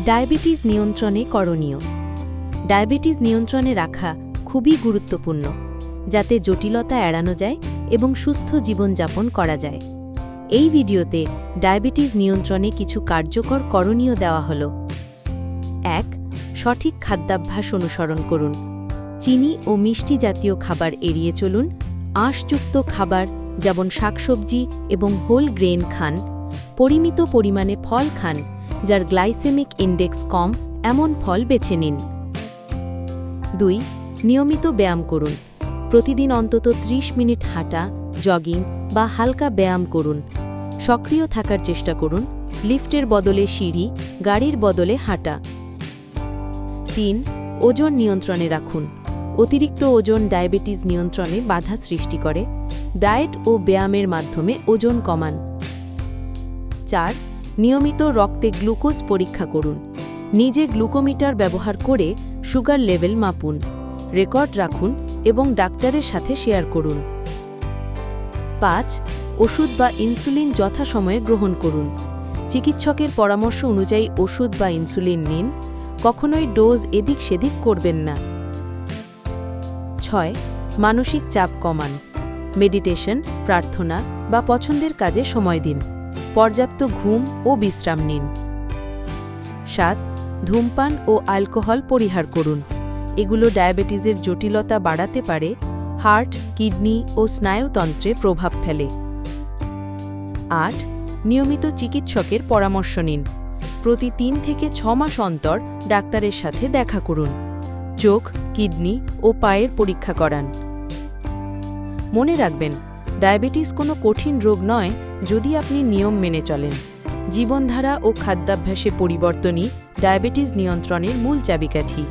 Diabetes নিয়ন্ত্রণে করণীয়। Diabetes নিয়ন্ত্রণে রাখা খুবই গুরুত্বপূর্ণ, যাতে জটিলতা এড়ানো যায় এবং সুস্থ জীবনযাপন করা যায়। এই ভিডিওতে ডায়াবেটিস নিয়ন্ত্রণে কিছু কার্যকর করণীয় দেওয়া হলো। ১. সঠিক খাদ্যাভ্যাস অনুসরণ করুন। চিনি ও মিষ্টি জাতীয় খাবার এড়িয়ে চলুন। আঁশযুক্ত খাবার যেমন শাকসবজি এবং হোল গ্রেন খান। পরিমিত পরিমাণে ফল খান, যার গ্লাইসেমিক ইন্ডেক্স কম এমন ফল বেছে নিন। ২. নিয়মিত ব্যায়াম করুন। প্রতিদিন অন্তত ৩০ মিনিট হাঁটা, জগিং বা হালকা ব্যায়াম করুন। সক্রিয় থাকার চেষ্টা করুন, লিফটের বদলে সিঁড়ি, গাড়ির বদলে হাঁটা। ৩. ওজন নিয়ন্ত্রণে রাখুন। অতিরিক্ত ওজন ডায়াবেটিস নিয়ন্ত্রণে বাধা সৃষ্টি করে। ডায়েট ও ব্যায়ামের মাধ্যমে ওজন কমান। ৪. নিয়মিত রক্তে গ্লুকোজ পরীক্ষা করুন। নিজে গ্লুকোমিটার ব্যবহার করে সুগার লেভেল মাপুন। রেকর্ড রাখুন এবং ডাক্তারের সাথে শেয়ার করুন। ৫. ওষুধ বা ইনসুলিন যথাসময়ে গ্রহণ করুন। চিকিৎসকের পরামর্শ অনুযায়ী ওষুধ বা ইনসুলিন নিন। কখনোই ডোজ এদিক সেদিক করবেন না। ৬. মানসিক চাপ কমান। মেডিটেশন, প্রার্থনা বা পছন্দের কাজে সময় দিন। পর্যাপ্ত ঘুম ও বিশ্রাম নিন। ৭. ধূমপান ও অ্যালকোহল পরিহার করুন। এগুলো ডায়াবেটিসের জটিলতা বাড়াতে পারে, হার্ট, কিডনি ও স্নায়ুতন্ত্রে প্রভাব ফেলে। ৮. নিয়মিত চিকিৎসকের পরামর্শ নিন। প্রতি ৩ থেকে ৬ মাস অন্তর ডাক্তারের সাথে দেখা করুন। চোখ, কিডনি ও পায়ের পরীক্ষা করান। মনে রাখবেন, ডায়াবেটিস কোনো কঠিন রোগ নয় যদি আপনি নিয়ম মেনে চলেন। জীবনধারা ও খাদ্যাভ্যাসে পরিবর্তনই ডায়াবেটিস নিয়ন্ত্রণের মূল চাবিকাঠি।